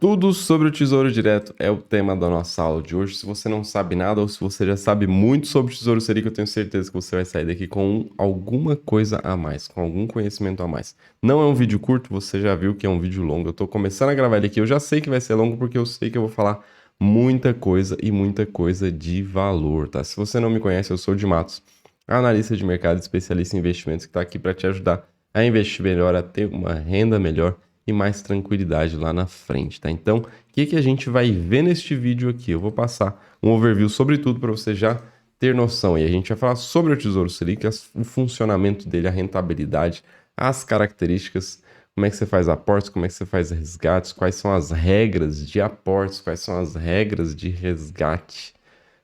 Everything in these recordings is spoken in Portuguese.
Tudo sobre o Tesouro Direto é o tema da nossa aula de hoje. Se você não sabe nada ou se você já sabe muito sobre o Tesouro Selic, eu tenho certeza que você vai sair daqui com alguma coisa a mais, com algum conhecimento a mais. Não é um vídeo curto, você já viu que é um vídeo longo. Eu tô começando a gravar ele aqui, eu já sei que vai ser longo porque eu sei que eu vou falar muita coisa e muita coisa de valor, tá? Se você não me conhece, eu sou o Di Matos, analista de mercado, especialista em investimentos que está aqui para te ajudar a investir melhor, a ter uma renda melhor e mais tranquilidade lá na frente, tá? Então, o que a gente vai ver neste vídeo aqui? Eu vou passar um overview sobre tudo para você já ter noção. E a gente vai falar sobre o Tesouro Selic, o funcionamento dele, a rentabilidade, as características, como é que você faz aportes, como é que você faz resgates, quais são as regras de aportes, quais são as regras de resgate,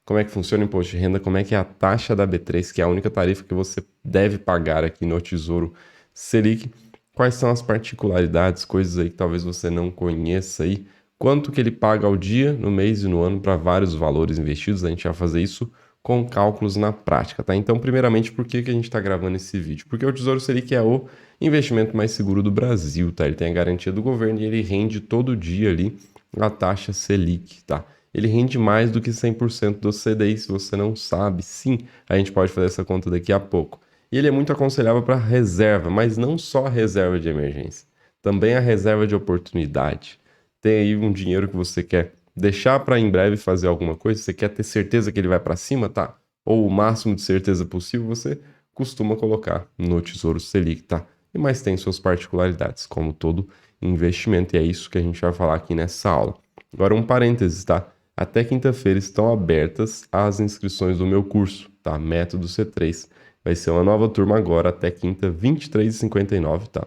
como é que funciona o imposto de renda, como é que é a taxa da B3, que é a única tarifa que você deve pagar aqui no Tesouro Selic. Quais são as particularidades, coisas aí que talvez você não conheça aí, quanto que ele paga ao dia, no mês e no ano para vários valores investidos. A gente vai fazer isso com cálculos na prática, tá? Então, primeiramente, por que a gente está gravando esse vídeo? Porque o Tesouro Selic é o investimento mais seguro do Brasil, tá? Ele tem a garantia do governo e ele rende todo dia ali a taxa Selic, tá? Ele rende mais do que 100% do CDI, se você não sabe. Sim, a gente pode fazer essa conta daqui a pouco. E ele é muito aconselhável para reserva, mas não só a reserva de emergência, também a reserva de oportunidade. Tem aí um dinheiro que você quer deixar para em breve fazer alguma coisa, você quer ter certeza que ele vai para cima, tá? Ou o máximo de certeza possível, você costuma colocar no Tesouro Selic, tá? E mais tem suas particularidades, como todo investimento, e é isso que a gente vai falar aqui nessa aula. Agora um parênteses, tá? Até quinta-feira estão abertas as inscrições do meu curso, tá? Método C3. Vai ser uma nova turma agora, até quinta, 23h59, tá?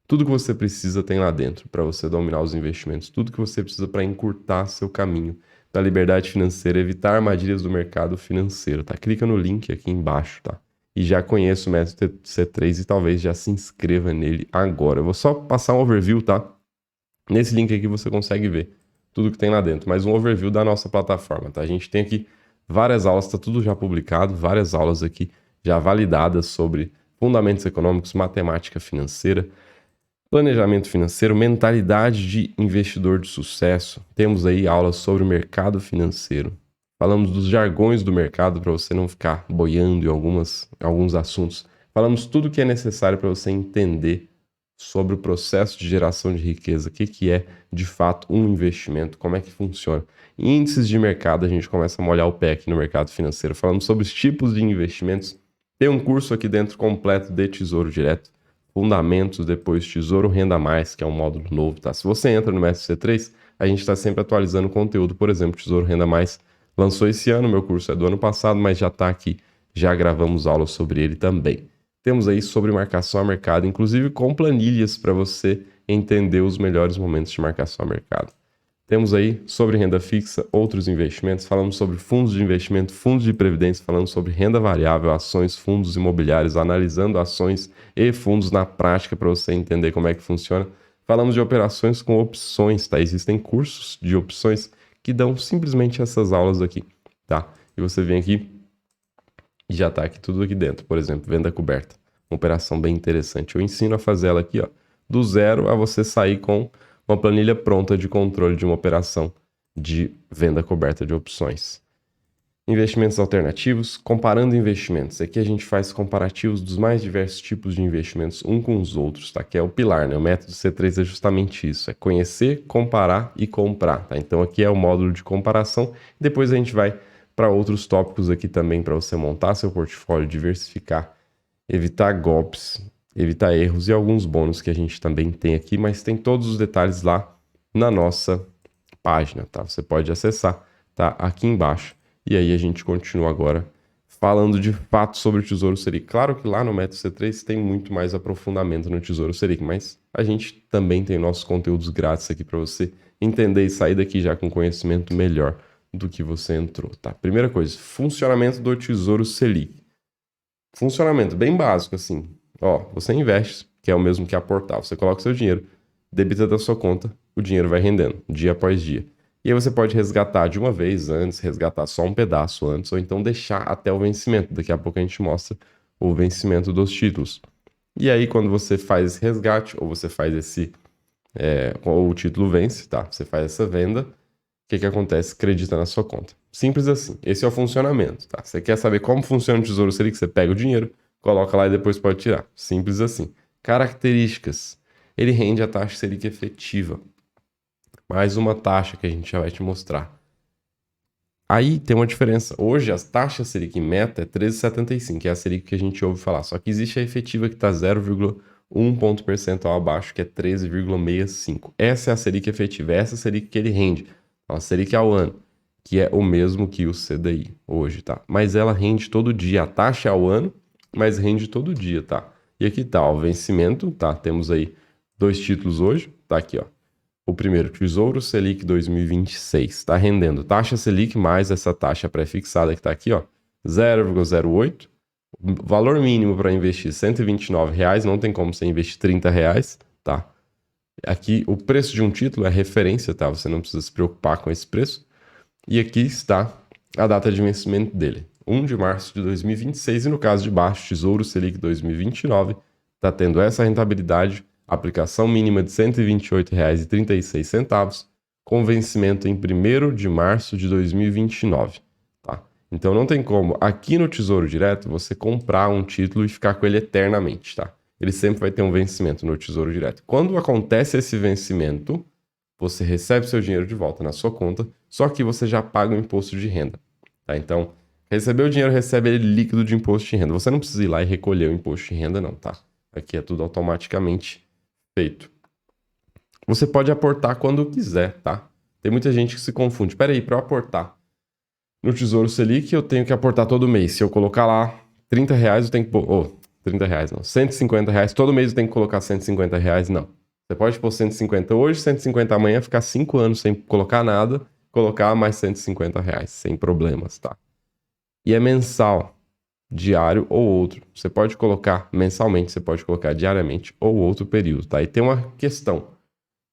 Tudo que você precisa tem lá dentro para você dominar os investimentos. Tudo que você precisa para encurtar seu caminho da liberdade financeira, evitar armadilhas do mercado financeiro, tá? Clica no link aqui embaixo, tá? E já conheça o método C3 e talvez já se inscreva nele agora. Eu vou só passar um overview, tá? Nesse link aqui você consegue ver tudo que tem lá dentro, mas um overview da nossa plataforma, tá? A gente tem aqui várias aulas, tá tudo já publicado, várias aulas aqui já validadas sobre fundamentos econômicos, matemática financeira, planejamento financeiro, mentalidade de investidor de sucesso. Temos aí aulas sobre o mercado financeiro. Falamos dos jargões do mercado para você não ficar boiando em alguns assuntos. Falamos tudo o que é necessário para você entender sobre o processo de geração de riqueza, o que é de fato um investimento, como é que funciona. Índices de mercado, a gente começa a molhar o pé aqui no mercado financeiro. Falamos sobre os tipos de investimentos. Tem um curso aqui dentro completo de Tesouro Direto, Fundamentos, depois Tesouro Renda Mais, que é um módulo novo, tá? Se você entra no Mestre C3, a gente está sempre atualizando conteúdo. Por exemplo, Tesouro Renda Mais lançou esse ano, meu curso é do ano passado, mas já está aqui, já gravamos aulas sobre ele também. Temos aí sobre marcação a mercado, inclusive com planilhas para você entender os melhores momentos de marcação a mercado. Temos aí sobre renda fixa, outros investimentos, falamos sobre fundos de investimento, fundos de previdência, falamos sobre renda variável, ações, fundos imobiliários, analisando ações e fundos na prática para você entender como é que funciona. Falamos de operações com opções, tá? Existem cursos de opções que dão simplesmente essas aulas aqui, tá? E você vem aqui e já tá aqui tudo aqui dentro. Por exemplo, venda coberta, uma operação bem interessante. Eu ensino a fazer ela aqui, ó, do zero a você sair com uma planilha pronta de controle de uma operação de venda coberta de opções. Investimentos alternativos, comparando investimentos. Aqui a gente faz comparativos dos mais diversos tipos de investimentos um com os outros, tá? Que é o pilar, né? O método C3 é justamente isso, é conhecer, comparar e comprar, tá? Então aqui é o módulo de comparação. Depois a gente vai para outros tópicos aqui também para você montar seu portfólio, diversificar, evitar golpes, evitar erros e alguns bônus que a gente também tem aqui, mas tem todos os detalhes lá na nossa página, tá? Você pode acessar, tá aqui embaixo. E aí a gente continua agora falando de fato sobre o Tesouro Selic. Claro que lá no Método C3 tem muito mais aprofundamento no Tesouro Selic, mas a gente também tem nossos conteúdos grátis aqui para você entender e sair daqui já com conhecimento melhor do que você entrou, tá? Primeira coisa, funcionamento do Tesouro Selic. Funcionamento bem básico, assim. Ó, você investe, que é o mesmo que aportar. Você coloca o seu dinheiro, debita da sua conta, o dinheiro vai rendendo, dia após dia. E aí você pode resgatar de uma vez antes, resgatar só um pedaço antes, ou então deixar até o vencimento. Daqui a pouco a gente mostra o vencimento dos títulos. E aí, quando você faz esse resgate, ou você faz o título vence, tá? Você faz essa venda, o que acontece? Acredita na sua conta. Simples assim. Esse é o funcionamento, tá? Você quer saber como funciona o Tesouro Selic? Você pega o dinheiro, coloca lá e depois pode tirar. Simples assim. Características. Ele rende a taxa Selic efetiva. Mais uma taxa que a gente já vai te mostrar. Aí tem uma diferença. Hoje, as taxas Selic meta é 13,75, que é a Selic que a gente ouve falar. Só que existe a efetiva que está 0,1 ponto percentual abaixo, que é 13,65. Essa é a Selic efetiva, essa é a Selic que ele rende. A Selic ao ano, que é o mesmo que o CDI hoje, tá? Mas ela rende todo dia. A taxa é ao ano, mas rende todo dia, tá? E aqui tá, ó, o vencimento, tá? Temos aí 2 títulos hoje, tá aqui, ó. O primeiro, Tesouro Selic 2026, está rendendo taxa Selic mais essa taxa pré-fixada que está aqui, ó, 0,08. Valor mínimo para investir R$ 129, não tem como você investir R$ 30, tá? Aqui o preço de um título é referência, tá? Você não precisa se preocupar com esse preço. E aqui está a data de vencimento dele, 1 de março de 2026, e no caso de baixo, Tesouro Selic 2029, está tendo essa rentabilidade, aplicação mínima de R$ 128,36, com vencimento em 1º de março de 2029, tá? Então não tem como, aqui no Tesouro Direto, você comprar um título e ficar com ele eternamente, tá? Ele sempre vai ter um vencimento no Tesouro Direto. Quando acontece esse vencimento, você recebe seu dinheiro de volta na sua conta, só que você já paga o imposto de renda, tá? Então, recebeu o dinheiro, recebe ele líquido de imposto de renda. Você não precisa ir lá e recolher o imposto de renda, não, tá? Aqui é tudo automaticamente feito. Você pode aportar quando quiser, tá? Tem muita gente que se confunde. Peraí, para eu aportar no Tesouro Selic, eu tenho que aportar todo mês. Se eu colocar lá R$ 30, eu tenho que... R$ 30 não. R$ 150. Todo mês eu tenho que colocar R$ 150. Não. Você pode pôr 150 hoje, 150 amanhã, ficar 5 anos sem colocar nada, colocar mais R$ 150, sem problemas, tá? E é mensal, diário ou outro. Você pode colocar mensalmente, você pode colocar diariamente ou outro período, tá? E tem uma questão.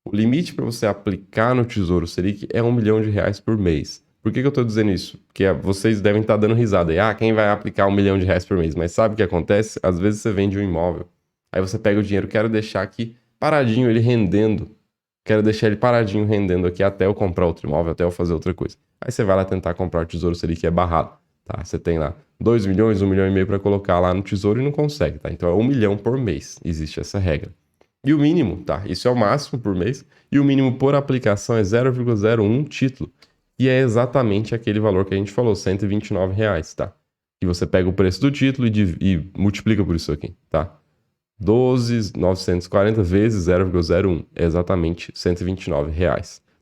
O limite para você aplicar no Tesouro Selic é R$ 1 milhão por mês. Por que eu estou dizendo isso? Porque vocês devem estar dando risada aí. Quem vai aplicar R$ 1 milhão por mês? Mas sabe o que acontece? Às vezes você vende um imóvel. Aí você pega o dinheiro, quero deixar aqui paradinho, ele rendendo. Quero deixar ele paradinho, rendendo aqui até eu comprar outro imóvel, até eu fazer outra coisa. Aí você vai lá tentar comprar o Tesouro Selic e é barrado, tá? Você tem lá 2 milhões, 1 milhão e meio para colocar lá no Tesouro e não consegue, tá? Então é 1 milhão por mês, existe essa regra. E o mínimo, tá? Isso é o máximo por mês. E o mínimo por aplicação é 0,01 título. E é exatamente aquele valor que a gente falou, R$ 129, tá? E você pega o preço do título e multiplica por isso aqui, tá? 12.940 vezes 0,01 é exatamente R$ 129,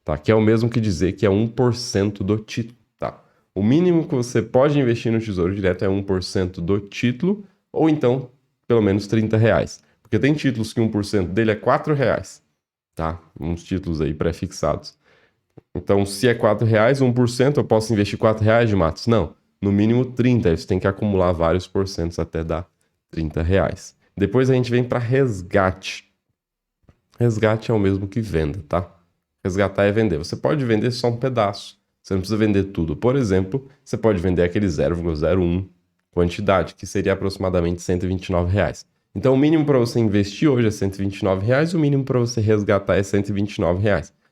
tá? Que é o mesmo que dizer que é 1% do título, tá? O mínimo que você pode investir no Tesouro Direto é 1% do título, ou então, pelo menos R$ 30. Porque tem títulos que 1% dele é R$ 4, tá? Uns títulos aí pré-fixados. Então, se é R$ 4, 1%, eu posso investir R$ 4 de Matos? Não. No mínimo 30. Aí você tem que acumular vários porcentos até dar R$ 30. Depois a gente vem para resgate. Resgate é o mesmo que venda, tá? Resgatar é vender. Você pode vender só um pedaço. Você não precisa vender tudo. Por exemplo, você pode vender aquele 0,01 quantidade, que seria aproximadamente R$ 129. Então, o mínimo para você investir hoje é R$ 129, o mínimo para você resgatar é R$ 129.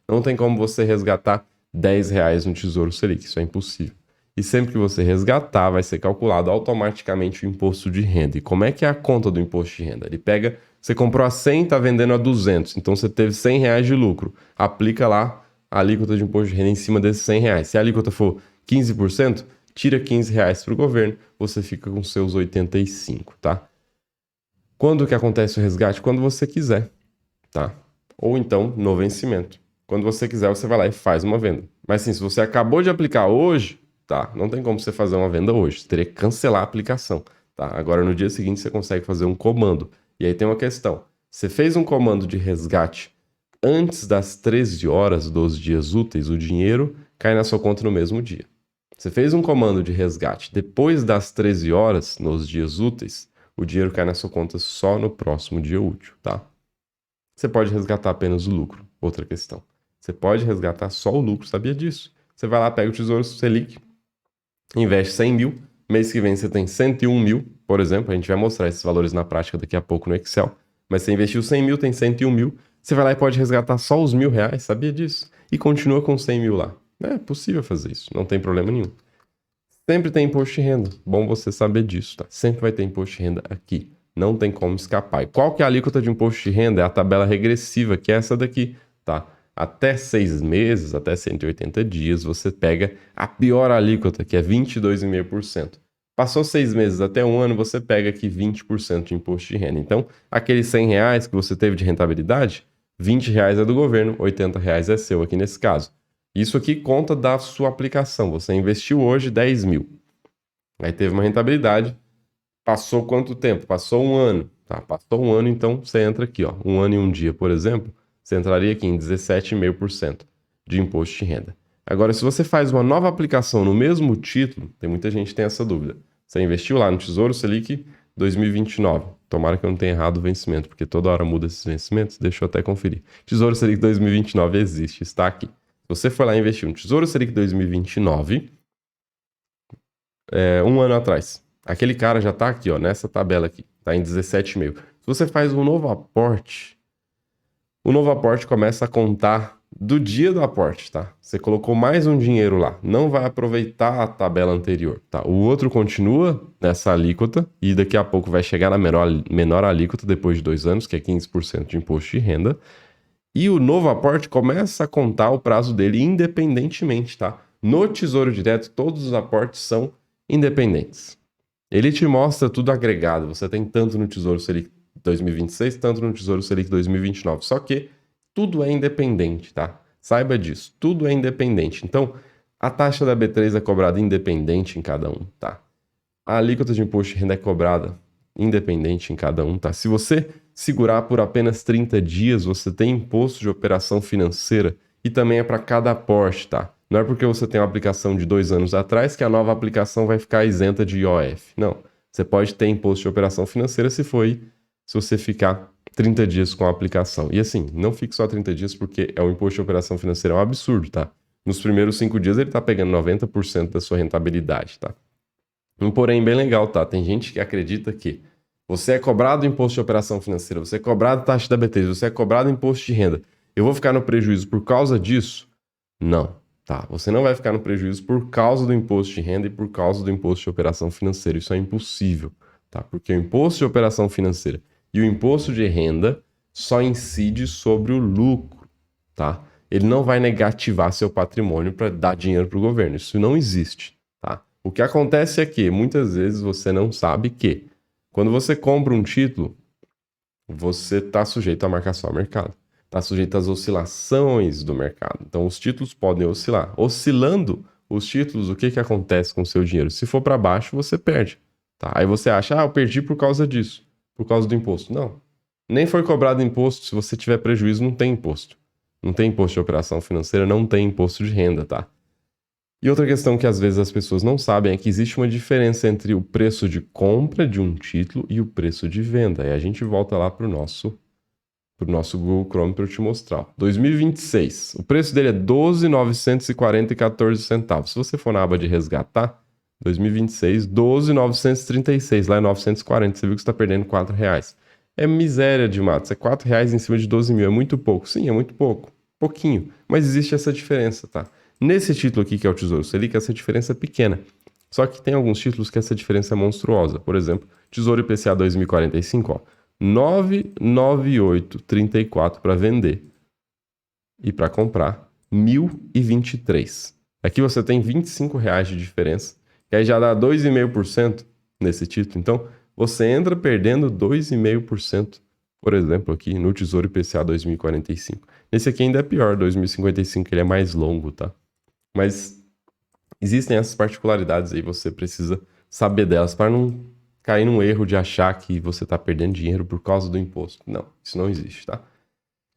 Não tem como você resgatar R$ 10 no Tesouro Selic, isso é impossível. E sempre que você resgatar, vai ser calculado automaticamente o imposto de renda. E como é que é a conta do imposto de renda? Ele pega, você comprou a 100, está vendendo a 200, então você teve R$ 100 de lucro. Aplica lá a alíquota de imposto de renda em cima desses R$ 100. Se a alíquota for 15%, tira R$ 15 para o governo, você fica com seus 85, tá? Quando que acontece o resgate? Quando você quiser, tá? Ou então no vencimento. Quando você quiser, você vai lá e faz uma venda. Mas sim, se você acabou de aplicar hoje, tá? Não tem como você fazer uma venda hoje. Você teria que cancelar a aplicação, tá? Agora, no dia seguinte, você consegue fazer um comando. E aí tem uma questão. Você fez um comando de resgate antes das 13 horas dos dias úteis, o dinheiro cai na sua conta no mesmo dia. Você fez um comando de resgate depois das 13 horas, nos dias úteis, o dinheiro cai na sua conta só no próximo dia útil, tá? Você pode resgatar apenas o lucro. Outra questão. Você pode resgatar só o lucro, sabia disso? Você vai lá, pega o Tesouro Selic, investe 100 mil, mês que vem você tem 101 mil, por exemplo, a gente vai mostrar esses valores na prática daqui a pouco no Excel, mas você investiu 100 mil, tem 101 mil, Você vai lá e pode resgatar só os R$ 1.000, sabia disso? E continua com 100 mil lá. É possível fazer isso, não tem problema nenhum. Sempre tem imposto de renda, bom você saber disso, tá? Sempre vai ter imposto de renda aqui, não tem como escapar. E qual que é a alíquota de imposto de renda? É a tabela regressiva, que é essa daqui, tá? Até 6 meses, até 180 dias, você pega a pior alíquota, que é 22,5%. Passou 6 meses até um ano, você pega aqui 20% de imposto de renda. Então, aqueles R$ 100 que você teve de rentabilidade, R$ 20 é do governo, R$ 80 é seu aqui nesse caso. Isso aqui conta da sua aplicação. Você investiu hoje 10 mil. Aí teve uma rentabilidade. Passou quanto tempo? Passou um ano. Tá? Passou um ano, então você entra aqui, ó. Um ano e um dia, por exemplo, você entraria aqui em 17,5% de imposto de renda. Agora, se você faz uma nova aplicação no mesmo título, tem muita gente que tem essa dúvida. Você investiu lá no Tesouro Selic 2029. Tomara que eu não tenha errado o vencimento, porque toda hora muda esses vencimentos. Deixa eu até conferir. Tesouro Selic 2029 existe, está aqui. Se você for lá investir no Tesouro Selic 2029, um ano atrás, aquele cara já está aqui, ó, nessa tabela aqui, está em 17,5. Se você faz um novo aporte, o novo aporte começa a contar do dia do aporte, tá? Você colocou mais um dinheiro lá, não vai aproveitar a tabela anterior, tá? O outro continua nessa alíquota e daqui a pouco vai chegar na menor alíquota depois de 2 anos, que é 15% de imposto de renda. E o novo aporte começa a contar o prazo dele independentemente, tá? No Tesouro Direto, todos os aportes são independentes. Ele te mostra tudo agregado. Você tem tanto no Tesouro Selic 2026, tanto no Tesouro Selic 2029. Só que tudo é independente, tá? Saiba disso. Tudo é independente. Então, a taxa da B3 é cobrada independente em cada um, tá? A alíquota de imposto de renda é cobrada independente em cada um, tá? Se você segurar por apenas 30 dias, você tem imposto de operação financeira e também é para cada aporte, tá? Não é porque você tem uma aplicação de 2 anos atrás que a nova aplicação vai ficar isenta de IOF. Não. Você pode ter imposto de operação financeira se você ficar 30 dias com a aplicação. E assim, não fique só 30 dias porque o imposto de operação financeira é um absurdo, tá? Nos primeiros 5 dias ele tá pegando 90% da sua rentabilidade, tá? Um porém bem legal, tá? Tem gente que acredita que você é cobrado imposto de operação financeira, você é cobrado taxa da B3, você é cobrado imposto de renda. Eu vou ficar no prejuízo por causa disso? Não, tá? Você não vai ficar no prejuízo por causa do imposto de renda e por causa do imposto de operação financeira. Isso é impossível, tá? Porque o imposto de operação financeira e o imposto de renda só incide sobre o lucro, tá? Ele não vai negativar seu patrimônio para dar dinheiro para o governo. Isso não existe, tá? O que acontece é que muitas vezes você não sabe que quando você compra um título, você está sujeito à marcação ao mercado. Está sujeito às oscilações do mercado. Então, os títulos podem oscilar. Oscilando os títulos, o que acontece com o seu dinheiro? Se for para baixo, você perde. Tá? Aí você acha, eu perdi por causa disso, por causa do imposto. Não. Nem foi cobrado imposto. Se você tiver prejuízo, não tem imposto. Não tem imposto de operação financeira, não tem imposto de renda, tá? E outra questão que às vezes as pessoas não sabem é que existe uma diferença entre o preço de compra de um título e o preço de venda. E a gente volta lá para o nosso Google Chrome para eu te mostrar. 2026, o preço dele é R$12.940,14. Se você for na aba de resgatar, 2026, 12.936, lá é 940. Você viu que você está perdendo R$4. É miséria de matos, é R$4 em cima de 12 mil, é muito pouco. Sim, é muito pouco, pouquinho, mas existe essa diferença, tá? Nesse título aqui, que é o Tesouro Selic, essa diferença é pequena. Só que tem alguns títulos que essa diferença é monstruosa. Por exemplo, Tesouro IPCA 2045, ó, 998,34 para vender. E para comprar, 1.023. Aqui você tem R$25 de diferença, que aí já dá 2,5% nesse título. Então, você entra perdendo 2,5%, por exemplo, aqui no Tesouro IPCA 2045. Nesse aqui ainda é pior, 2055, ele é mais longo, tá? Mas existem essas particularidades aí, você precisa saber delas para não cair num erro de achar que você está perdendo dinheiro por causa do imposto. Não, isso não existe, tá?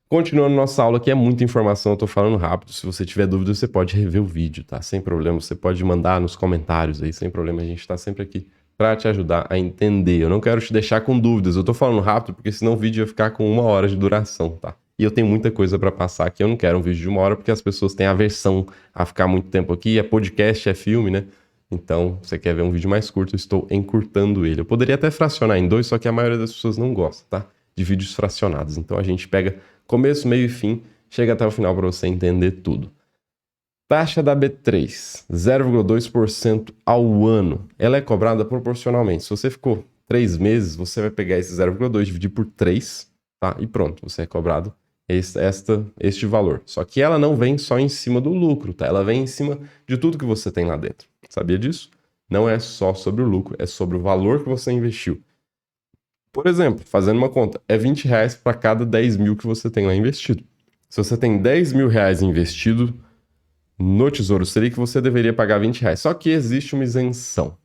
Continuando nossa aula, que é muita informação, eu tô falando rápido. Se você tiver dúvida, você pode rever o vídeo, tá? Sem problema, você pode mandar nos comentários aí, sem problema. A gente tá sempre aqui para te ajudar a entender. Eu não quero te deixar com dúvidas. Eu tô falando rápido porque senão o vídeo ia ficar com 1 hora de duração, tá? E eu tenho muita coisa para passar aqui. Eu não quero um vídeo de 1 hora porque as pessoas têm aversão a ficar muito tempo aqui. É podcast, é filme, né? Então, você quer ver um vídeo mais curto, eu estou encurtando ele. Eu poderia até fracionar em 2, só que a maioria das pessoas não gosta, tá? de vídeos fracionados. Então a gente pega começo, meio e fim, chega até o final para você entender tudo. Taxa da B3, 0,2% ao ano. Ela é cobrada proporcionalmente. Se você ficou 3 meses, você vai pegar esse 0,2, dividir por 3, tá? E pronto, você é cobrado este valor. Só que ela não vem só em cima do lucro, tá? Ela vem em cima de tudo que você tem lá dentro. Sabia disso? Não é só sobre o lucro, é sobre o valor que você investiu. Por exemplo, fazendo uma conta, é R$20 para cada 10 mil que você tem lá investido. Se você tem 10 mil reais investido no Tesouro Selic, você deveria pagar R$20. Só que existe uma isenção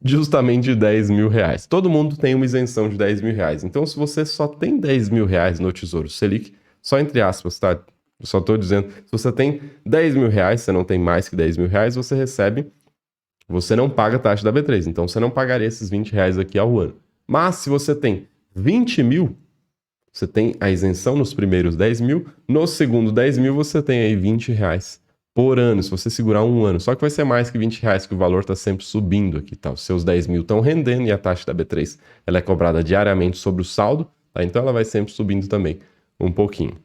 justamente de 10 mil reais. Todo mundo tem uma isenção de 10 mil reais. Então, se você só tem 10 mil reais no Tesouro Selic, só entre aspas, tá? Eu só estou dizendo, se você tem 10 mil reais, você não tem mais que 10 mil reais, você não paga a taxa da B3. Então, você não pagaria esses R$20 aqui ao ano. Mas, se você tem 20 mil, você tem a isenção nos primeiros 10 mil, no segundo 10 mil você tem aí R$20 por ano, se você segurar um ano. Só que vai ser mais que R$20, que o valor está sempre subindo aqui, tá? Os seus 10 mil estão rendendo e a taxa da B3 ela é cobrada diariamente sobre o saldo, tá? Então ela vai sempre subindo também um pouquinho.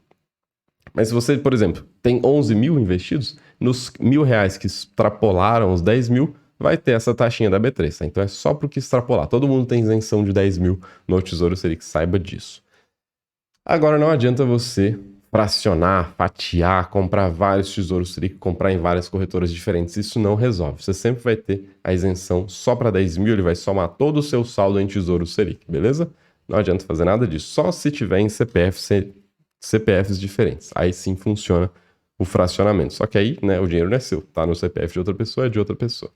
Mas se você, por exemplo, tem 11 mil investidos, nos R$1.000 que extrapolaram os 10 mil, vai ter essa taxinha da B3, tá? Então é só para o que extrapolar. Todo mundo tem isenção de 10 mil no Tesouro Selic, saiba disso. Agora não adianta você fracionar, fatiar, comprar vários tesouros Selic, comprar em várias corretoras diferentes. Isso não resolve. Você sempre vai ter a isenção só para 10 mil, ele vai somar todo o seu saldo em tesouro Selic, beleza? Não adianta fazer nada disso. Só se tiver em CPFs diferentes. Aí sim funciona o fracionamento. Só que aí, né, o dinheiro não é seu. Tá no CPF de outra pessoa, é de outra pessoa.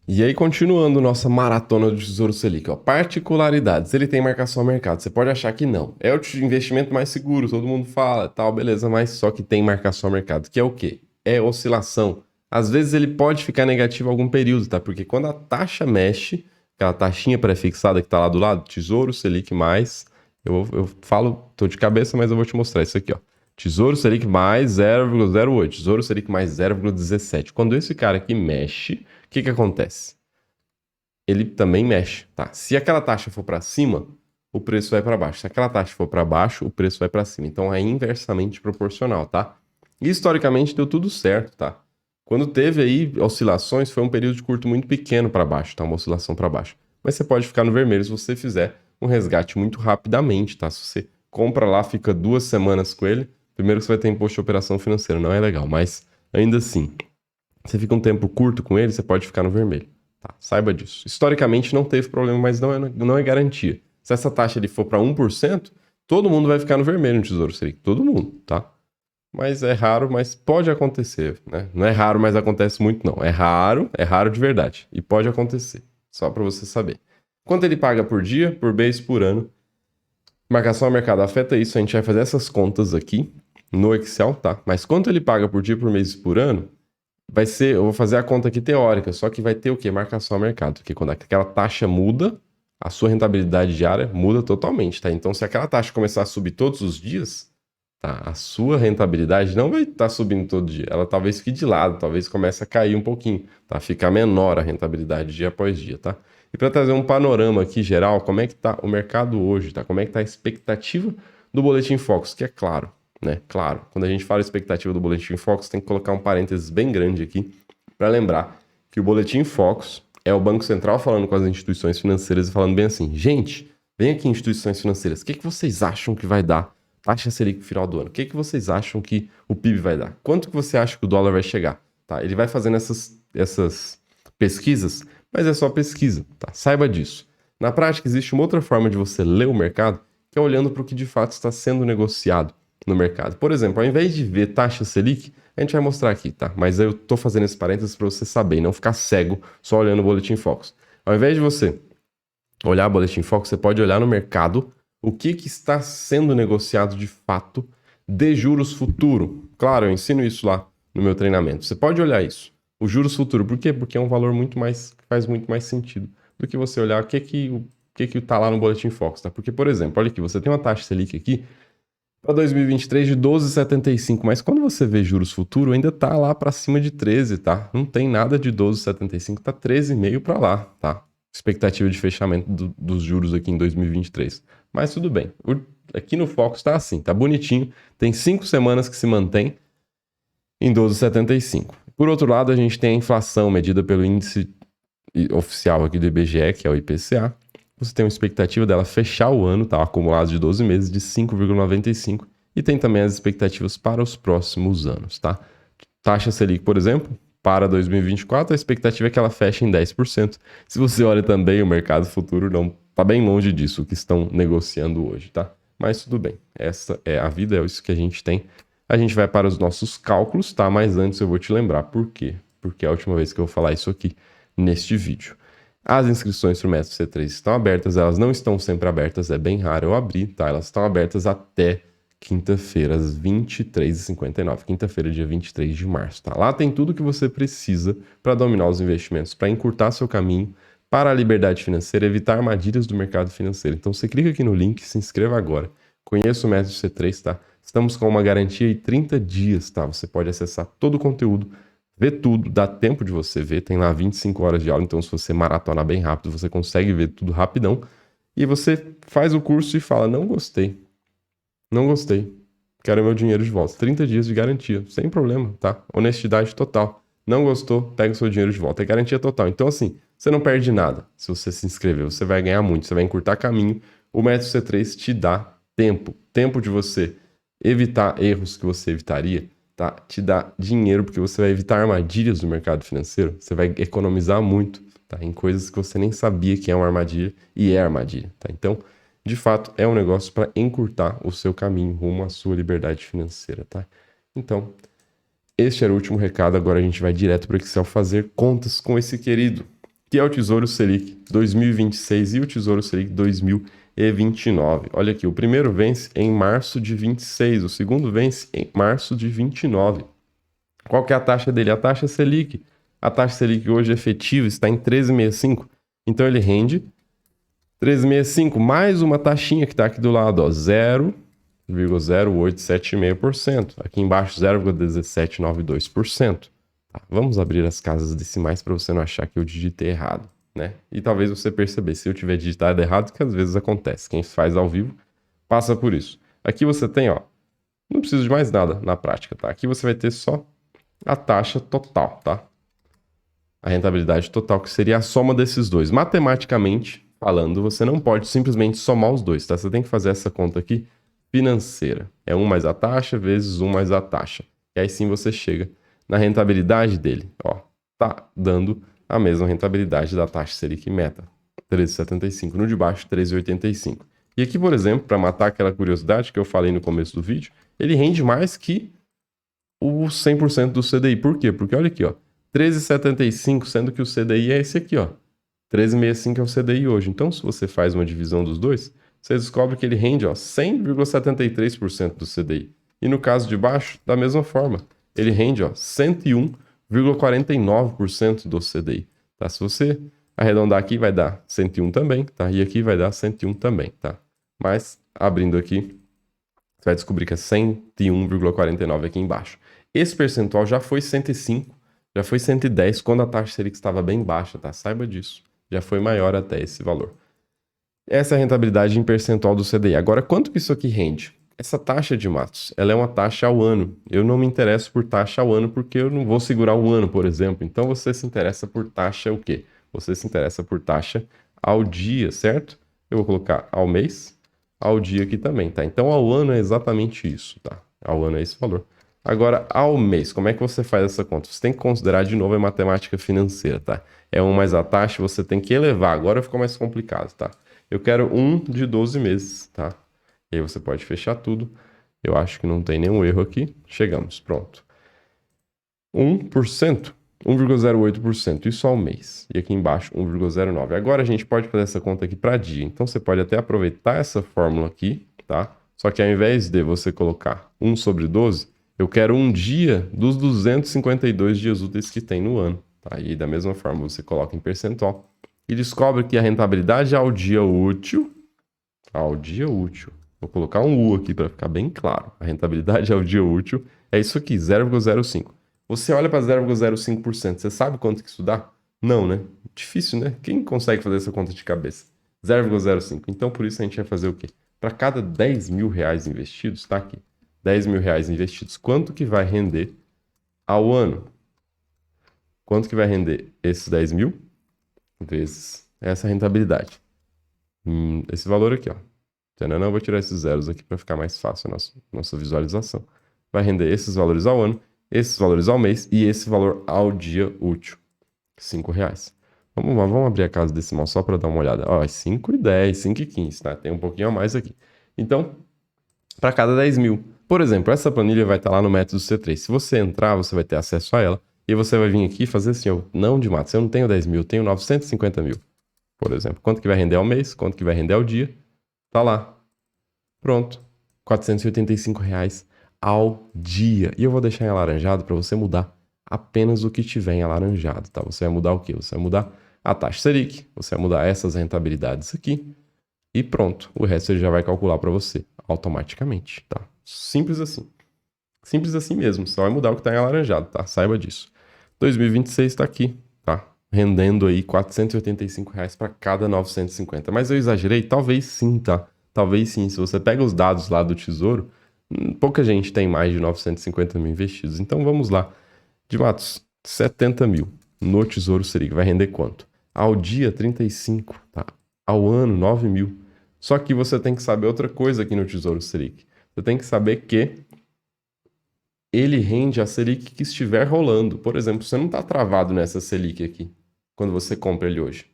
E aí, continuando nossa maratona do Tesouro Selic, ó, particularidades, ele tem marcação ao mercado, você pode achar que não, é o investimento mais seguro, todo mundo fala, tal, beleza, mas só que tem marcação ao mercado, que é o quê? É oscilação. Às vezes ele pode ficar negativo algum período, tá? Porque quando a taxa mexe, aquela taxinha pré-fixada que tá lá do lado, Tesouro Selic mais, eu falo, tô de cabeça, mas eu vou te mostrar isso aqui, ó. Tesouro Selic mais 0,08, Tesouro Selic mais 0,17. Quando esse cara aqui mexe, o que acontece? Ele também mexe, tá? Se aquela taxa for para cima, o preço vai para baixo. Se aquela taxa for para baixo, o preço vai para cima. Então é inversamente proporcional, tá? E historicamente deu tudo certo, tá? Quando teve aí oscilações, foi um período de curto muito pequeno para baixo, tá? Uma oscilação para baixo. Mas você pode ficar no vermelho se você fizer um resgate muito rapidamente, tá? Se você compra lá, fica 2 semanas com ele, primeiro que você vai ter imposto de operação financeira, não é legal, mas ainda assim, você fica um tempo curto com ele, você pode ficar no vermelho. Tá, saiba disso. Historicamente não teve problema, mas não é garantia. Se essa taxa ele for para 1%, todo mundo vai ficar no vermelho no Tesouro Selic. Todo mundo, tá? Mas é raro, mas pode acontecer, né? Não é raro, mas acontece muito, não. É raro de verdade. E pode acontecer, só para você saber. Quanto ele paga por dia, por mês, por ano? Marcação ao mercado afeta isso, a gente vai fazer essas contas aqui no Excel, tá? Mas quanto ele paga por dia, por mês e por ano, vai ser, eu vou fazer a conta aqui teórica, só que vai ter o quê? Marcação ao mercado, porque quando aquela taxa muda, a sua rentabilidade diária muda totalmente, tá? Então, se aquela taxa começar a subir todos os dias, tá? A sua rentabilidade não vai estar subindo todo dia, ela talvez fique de lado, talvez comece a cair um pouquinho, tá? Fica menor a rentabilidade dia após dia, tá? E para trazer um panorama aqui geral, como é que tá o mercado hoje, tá? Como é que tá a expectativa do Boletim Focus, que é claro, né? Claro, quando a gente fala expectativa do Boletim Focus, tem que colocar um parênteses bem grande aqui para lembrar que o Boletim Focus é o Banco Central falando com as instituições financeiras e falando bem assim, gente, vem aqui instituições financeiras, o que vocês acham que vai dar taxa Selic no final do ano? O que vocês acham que o PIB vai dar? Quanto que você acha que o dólar vai chegar? Tá? Ele vai fazendo essas pesquisas, mas é só pesquisa, tá? Saiba disso. Na prática, existe uma outra forma de você ler o mercado, que é olhando para o que de fato está sendo negociado no mercado. Por exemplo, ao invés de ver taxa Selic, a gente vai mostrar aqui, tá? Mas eu tô fazendo esse parênteses para você saber e não ficar cego só olhando o Boletim Focus. Ao invés de você olhar o Boletim Focus, você pode olhar no mercado o que está sendo negociado de fato de juros futuro. Claro, eu ensino isso lá no meu treinamento. Você pode olhar isso. O juros futuro, por quê? Porque é um valor muito mais, que faz muito mais sentido do que você olhar o que tá lá no Boletim Focus, tá? Porque, por exemplo, olha aqui, você tem uma taxa Selic aqui para 2023 de 12,75, mas quando você vê juros futuro, ainda tá lá para cima de 13, tá? Não tem nada de 12,75, tá 13,5 para lá, tá? Expectativa de fechamento dos juros aqui em 2023. Mas tudo bem. Aqui no Focus tá assim, tá bonitinho. Tem 5 semanas que se mantém em 12,75. Por outro lado, a gente tem a inflação medida pelo índice oficial aqui do IBGE, que é o IPCA. Você tem uma expectativa dela fechar o ano, tá? Acumulado de 12 meses, de 5,95. E tem também as expectativas para os próximos anos, tá? Taxa Selic, por exemplo, para 2024, a expectativa é que ela feche em 10%. Se você olha também o mercado futuro, não está bem longe disso, o que estão negociando hoje, tá? Mas tudo bem, essa é a vida, é isso que a gente tem. A gente vai para os nossos cálculos, tá? Mas antes eu vou te lembrar por quê. Porque é a última vez que eu vou falar isso aqui neste vídeo. As inscrições para o Método C3 estão abertas, elas não estão sempre abertas, é bem raro eu abrir, tá? Elas estão abertas até quinta-feira, às 23h59. Quinta-feira, dia 23 de março, tá? Lá tem tudo que você precisa para dominar os investimentos, para encurtar seu caminho para a liberdade financeira, evitar armadilhas do mercado financeiro. Então você clica aqui no link, se inscreva agora. Conheça o Método C3, tá? Estamos com uma garantia de 30 dias, tá? Você pode acessar todo o conteúdo, ver tudo, dá tempo de você ver. Tem lá 25 horas de aula, então se você maratonar bem rápido, você consegue ver tudo rapidão. E você faz o curso e fala, não gostei. Não gostei. Quero meu dinheiro de volta. 30 dias de garantia, sem problema, tá? Honestidade total. Não gostou, pega o seu dinheiro de volta. É garantia total. Então, assim, você não perde nada se você se inscrever. Você vai ganhar muito, você vai encurtar caminho. O Método C3 te dá tempo. Tempo de você evitar erros que você evitaria, tá? Te dá dinheiro, porque você vai evitar armadilhas do mercado financeiro. Você vai economizar muito, tá? Em coisas que você nem sabia que é uma armadilha e é armadilha, tá? Então, de fato, é um negócio para encurtar o seu caminho rumo à sua liberdade financeira, tá? Então, este era o último recado. Agora a gente vai direto para o Excel fazer contas com esse querido, que é o Tesouro Selic 2026 e o Tesouro Selic 2029. Olha aqui, o primeiro vence em março de 26, o segundo vence em março de 29. Qual que é a taxa dele? A taxa Selic. A taxa Selic hoje efetiva está em 13,65. Então ele rende 13,65 mais uma taxinha que está aqui do lado, ó, 0,0875%. Aqui embaixo, 0,1792%. Tá, vamos abrir as casas decimais para você não achar que eu digitei errado, né? E talvez você perceber se eu tiver digitado errado, que às vezes acontece. Quem faz ao vivo passa por isso. Aqui você tem, ó, não precisa de mais nada na prática, tá? Aqui você vai ter só a taxa total, tá? A rentabilidade total, que seria a soma desses dois. Matematicamente falando, você não pode simplesmente somar os dois, tá? Você tem que fazer essa conta aqui financeira. É 1 mais a taxa vezes 1 mais a taxa. E aí sim você chega na rentabilidade dele. Ó, tá dando a mesma rentabilidade da taxa Selic meta. 13,75. No de baixo, 13,85. E aqui, por exemplo, para matar aquela curiosidade que eu falei no começo do vídeo, ele rende mais que o 100% do CDI. Por quê? Porque olha aqui, ó, 13,75, sendo que o CDI é esse aqui, ó. 13,65 é o CDI hoje. Então, se você faz uma divisão dos dois, você descobre que ele rende, ó, 100,73% do CDI. E no caso de baixo, da mesma forma, ele rende, ó, 101,49% do CDI. Tá? Se você arredondar aqui, vai dar 101 também, tá? E aqui vai dar 101 também, tá? Mas, abrindo aqui, você vai descobrir que é 101,49 aqui embaixo. Esse percentual já foi 105, já foi 110 quando a taxa Selic estava bem baixa, tá? Saiba disso. Já foi maior até esse valor. Essa é a rentabilidade em percentual do CDI. Agora, quanto que isso aqui rende? Essa taxa de Matos, ela é uma taxa ao ano. Eu não me interesso por taxa ao ano porque eu não vou segurar um ano, por exemplo. Então, você se interessa por taxa o quê? Você se interessa por taxa ao dia, certo? Eu vou colocar ao mês, ao dia aqui também, tá? Então, ao ano é exatamente isso, tá? Ao ano é esse valor. Agora, ao mês, como é que você faz essa conta? Você tem que considerar de novo a matemática financeira, tá? É 1 mais a taxa, você tem que elevar. Agora ficou mais complicado, tá? Eu quero 1 de 12 meses, tá? E aí você pode fechar tudo. Eu acho que não tem nenhum erro aqui. Chegamos, pronto. 1%, 1,08%, isso ao mês. E aqui embaixo, 1,09%. Agora a gente pode fazer essa conta aqui para dia. Então você pode até aproveitar essa fórmula aqui, tá? Só que ao invés de você colocar 1 sobre 12, eu quero um dia dos 252 dias úteis que tem no ano. Tá? E da mesma forma você coloca em percentual e descobre que a rentabilidade ao dia útil, vou colocar um U aqui para ficar bem claro, a rentabilidade ao dia útil é isso aqui, 0,05. Você olha para 0,05%, você sabe quanto que isso dá? Não, né? Difícil, né? Quem consegue fazer essa conta de cabeça? 0,05. Então por isso a gente vai fazer o quê? para cada 10 mil reais investidos, tá aqui, 10 mil reais investidos, quanto que vai render ao ano? Quanto que vai render esses 10 mil vezes essa rentabilidade? Esse valor aqui, ó. Tchananã, eu vou tirar esses zeros aqui para ficar mais fácil a nossa visualização. Vai render esses valores ao ano, esses valores ao mês e esse valor ao dia útil. R$5. Vamos lá, vamos abrir a casa decimal só para dar uma olhada. Ó, 5,10, 5,15, tá? Tem um pouquinho a mais aqui. Então, para cada 10 mil. Por exemplo, essa planilha vai estar lá no método C3. Se você entrar, você vai ter acesso a ela. E você vai vir aqui e fazer assim, ó, não de matos, eu não tenho 10 mil, eu tenho 950 mil. Por exemplo, quanto que vai render ao mês, quanto que vai render ao dia. Tá lá. Pronto. R$485 ao dia. E eu vou deixar em alaranjado para você mudar apenas o que tiver em alaranjado, tá? Você vai mudar o quê? Você vai mudar a taxa Selic, você vai mudar essas rentabilidades aqui e pronto. O resto ele já vai calcular para você automaticamente, tá? Simples assim. Simples assim mesmo, só vai mudar o que está em alaranjado, tá? Saiba disso. 2026 está aqui, tá? Rendendo aí R$485 para cada 950. Mas eu exagerei? Talvez sim, tá? Talvez sim. Se você pega os dados lá do Tesouro, pouca gente tem mais de 950 mil investidos. Então vamos lá. De Matos, 70 mil no Tesouro Selic vai render quanto? Ao dia, 35, tá? Ao ano, 9 mil. Só que você tem que saber outra coisa aqui no Tesouro Selic. Você tem que saber que ele rende a Selic que estiver rolando. Por exemplo, você não está travado nessa Selic aqui, quando você compra ele hoje.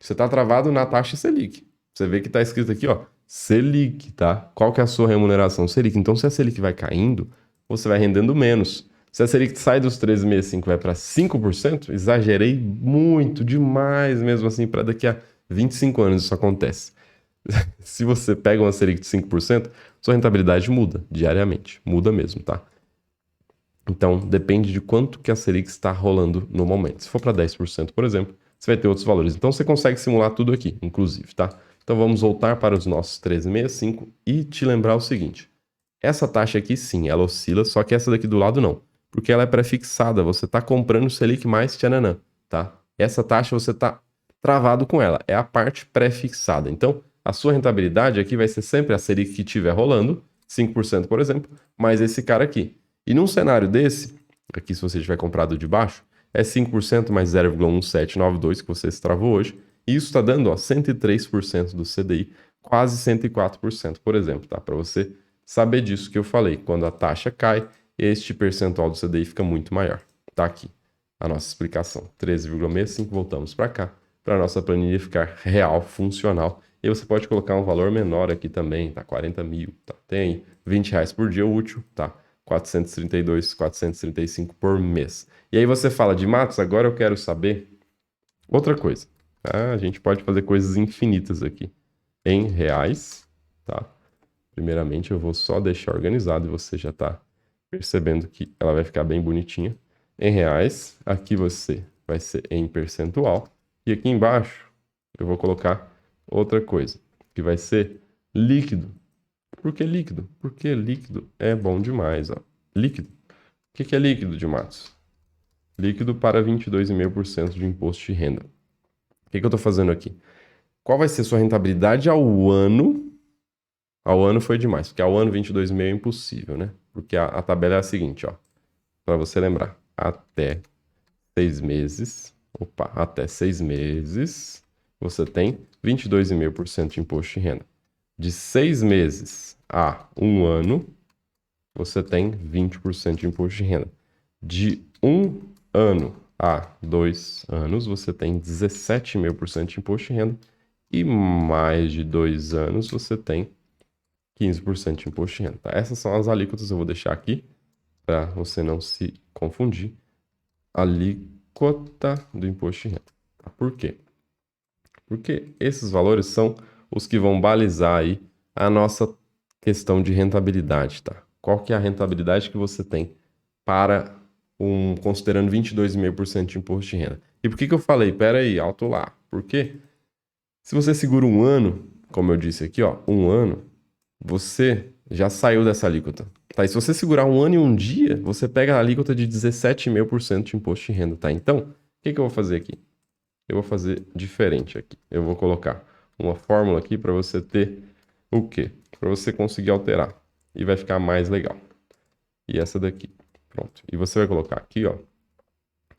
Você está travado na taxa Selic. Você vê que está escrito aqui, ó, Selic, tá? Qual que é a sua remuneração Selic? Então, se a Selic vai caindo, você vai rendendo menos. Se a Selic sai dos 13,65 e vai para 5%, exagerei muito, demais mesmo assim, para daqui a 25 anos isso acontece. Se você pega uma Selic de 5%, sua rentabilidade muda diariamente. Muda mesmo, tá? Então, depende de quanto que a Selic está rolando no momento. Se for para 10%, por exemplo, você vai ter outros valores. Então, você consegue simular tudo aqui, inclusive, tá? Então, vamos voltar para os nossos 13,65 e te lembrar o seguinte. Essa taxa aqui, sim, ela oscila, só que essa daqui do lado não. Porque ela é pré-fixada, você está comprando Selic mais tchananã, tá? Essa taxa você está travado com ela, é a parte pré-fixada. Então, a sua rentabilidade aqui vai ser sempre a Selic que estiver rolando, 5%, por exemplo, mais esse cara aqui. E num cenário desse, aqui se você tiver comprado de baixo, é 5% mais 0,1792 que você se travou hoje, e isso está dando ó, 103% do CDI, quase 104%, por exemplo, tá? Para você saber disso que eu falei, quando a taxa cai, este percentual do CDI fica muito maior. Tá aqui a nossa explicação, 13,65, voltamos para cá, para a nossa planilha ficar real, funcional. E você pode colocar um valor menor aqui também, tá? 40 mil, tá? Tem R$20 por dia útil, tá? 432, 435 por mês. E aí você fala de Matos, agora eu quero saber outra coisa. Ah, a gente pode fazer coisas infinitas aqui. Em reais, tá? Primeiramente eu vou só deixar organizado e você já tá percebendo que ela vai ficar bem bonitinha. Em reais, aqui você vai ser em percentual. E aqui embaixo eu vou colocar outra coisa, que vai ser líquido. Por que líquido? Porque líquido é bom demais, ó. Líquido. O que é líquido de Matos? Líquido para 22,5% de imposto de renda. O que eu estou fazendo aqui? Qual vai ser sua rentabilidade ao ano? Ao ano foi demais, porque ao ano 22,5 é impossível, né? Porque a tabela é a seguinte, ó. Para você lembrar, até 6 meses, até 6 meses, você tem 22,5% de imposto de renda. De 6 meses a 1 ano, você tem 20% de imposto de renda. De 1 ano a 2 anos, você tem 17,5% de imposto de renda. E mais de 2 anos, você tem 15% de imposto de renda. Tá? Essas são as alíquotas, eu vou deixar aqui para você não se confundir. Alíquota do imposto de renda. Tá? Por quê? Porque esses valores são os que vão balizar aí a nossa questão de rentabilidade, tá? Qual que é a rentabilidade que você tem para considerando 22,5% de imposto de renda? E por que eu falei, pera aí, alto lá? Porque se você segura um ano, como eu disse aqui, ó, um ano, você já saiu dessa alíquota. Tá? E se você segurar um ano e um dia, você pega a alíquota de 17,5% de imposto de renda, tá? Então, o que eu vou fazer aqui? Eu vou fazer diferente aqui. Eu vou colocar uma fórmula aqui para você ter o quê? Para você conseguir alterar. E vai ficar mais legal. E essa daqui. Pronto. E você vai colocar aqui, ó,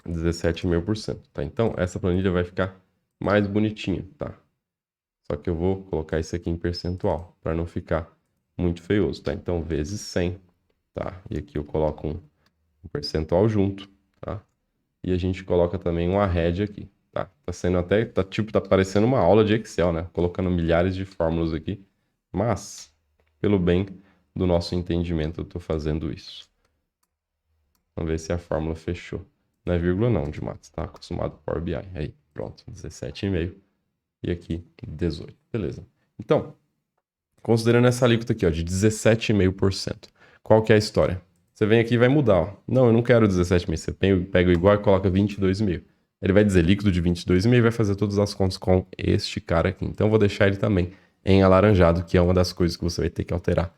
17,5%, tá? Então, essa planilha vai ficar mais bonitinha, tá? Só que eu vou colocar isso aqui em percentual, para não ficar muito feioso, tá? Então, vezes 100, tá? E aqui eu coloco um percentual junto, tá? E a gente coloca também um arred aqui, tá? Tá sendo até, tá parecendo uma aula de Excel, né? Colocando milhares de fórmulas aqui, mas, pelo bem do nosso entendimento, eu tô fazendo isso. Vamos ver se a fórmula fechou. Não é vírgula não, de matos, tá? Acostumado com Power BI. Aí, pronto, 17,5. E aqui, 18. Beleza. Então, considerando essa alíquota aqui, ó, de 17,5%, qual que é a história? Você vem aqui e vai mudar, ó. Não, eu não quero 17,5. Você pega o igual e coloca 22,5. Ele vai dizer líquido de 22,5 e vai fazer todas as contas com este cara aqui. Então, eu vou deixar ele também em alaranjado, que é uma das coisas que você vai ter que alterar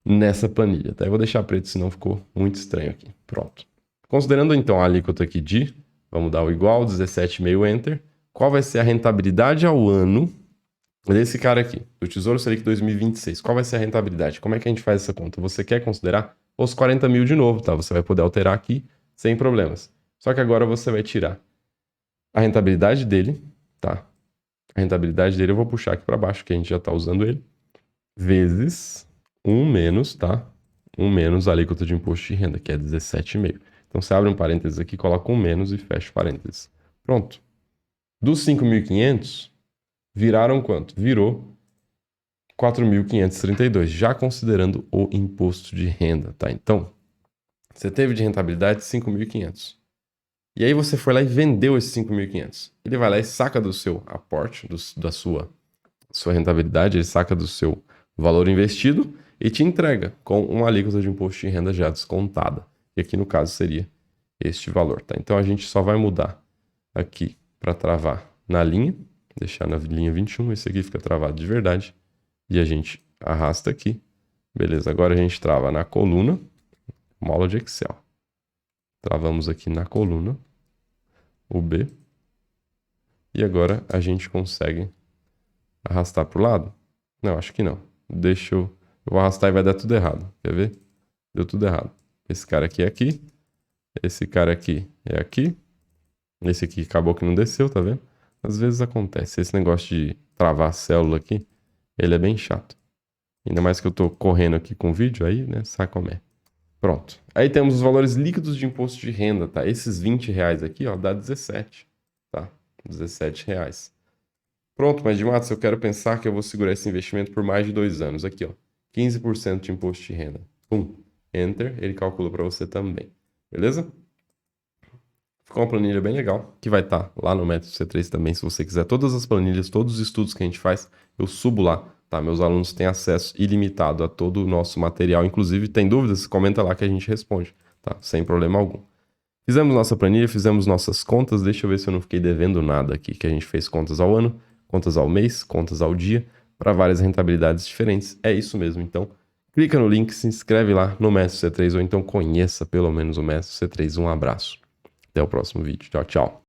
nessa planilha, tá? Eu vou deixar preto, senão ficou muito estranho aqui. Pronto. Considerando, então, a alíquota aqui de, vamos dar o igual, 17,5 Enter. Qual vai ser a rentabilidade ao ano desse cara aqui, do Tesouro Selic 2026? Qual vai ser a rentabilidade? Como é que a gente faz essa conta? Você quer considerar os 40 mil de novo, tá? Você vai poder alterar aqui sem problemas. Só que agora você vai tirar a rentabilidade dele, tá? A rentabilidade dele eu vou puxar aqui para baixo, que a gente já está usando ele, vezes 1 menos, tá? 1 menos a alíquota de imposto de renda, que é 17,5. Então você abre um parênteses aqui, coloca 1 menos e fecha o parênteses. Pronto. Dos 5.500, viraram quanto? Virou 4.532, já considerando o imposto de renda, tá? Então, você teve de rentabilidade 5.500. E aí você foi lá e vendeu esses 5.500. Ele vai lá e saca do seu aporte, da sua rentabilidade, ele saca do seu valor investido e te entrega com uma alíquota de imposto de renda já descontada. E aqui no caso seria este valor, tá? Então a gente só vai mudar aqui para travar na linha, deixar na linha 21, esse aqui fica travado de verdade. E a gente arrasta aqui. Beleza, agora a gente trava na coluna, uma aula de Excel. Travamos aqui na coluna o B. E agora a gente consegue arrastar para o lado? Não, acho que não. Deixa eu vou arrastar e vai dar tudo errado. Quer ver? Deu tudo errado. Esse cara aqui é aqui. Esse cara aqui é aqui. Esse aqui acabou que não desceu, tá vendo? Às vezes acontece. Esse negócio de travar a célula aqui, ele é bem chato. Ainda mais que eu tô correndo aqui com o vídeo, aí, né? Sabe como é. Pronto. Aí temos os valores líquidos de imposto de renda, tá? Esses 20 reais aqui, ó, dá 17, tá? 17 reais. Pronto, mas de Matos, eu quero pensar que eu vou segurar esse investimento por mais de 2 anos. Aqui, ó, 15% de imposto de renda. Pum, Enter, ele calcula para você também. Beleza? Ficou uma planilha bem legal, que vai estar lá no Método C3 também, se você quiser. Todas as planilhas, todos os estudos que a gente faz, eu subo lá, tá? Meus alunos têm acesso ilimitado a todo o nosso material. Inclusive, tem dúvidas? Comenta lá que a gente responde, tá? Sem problema algum. Fizemos nossa planilha, fizemos nossas contas. Deixa eu ver se eu não fiquei devendo nada aqui, que a gente fez contas ao ano, contas ao mês, contas ao dia, para várias rentabilidades diferentes. É isso mesmo, então clica no link, se inscreve lá no Mestre C3 ou então conheça pelo menos o Mestre C3. Um abraço. Até o próximo vídeo. Tchau, tchau.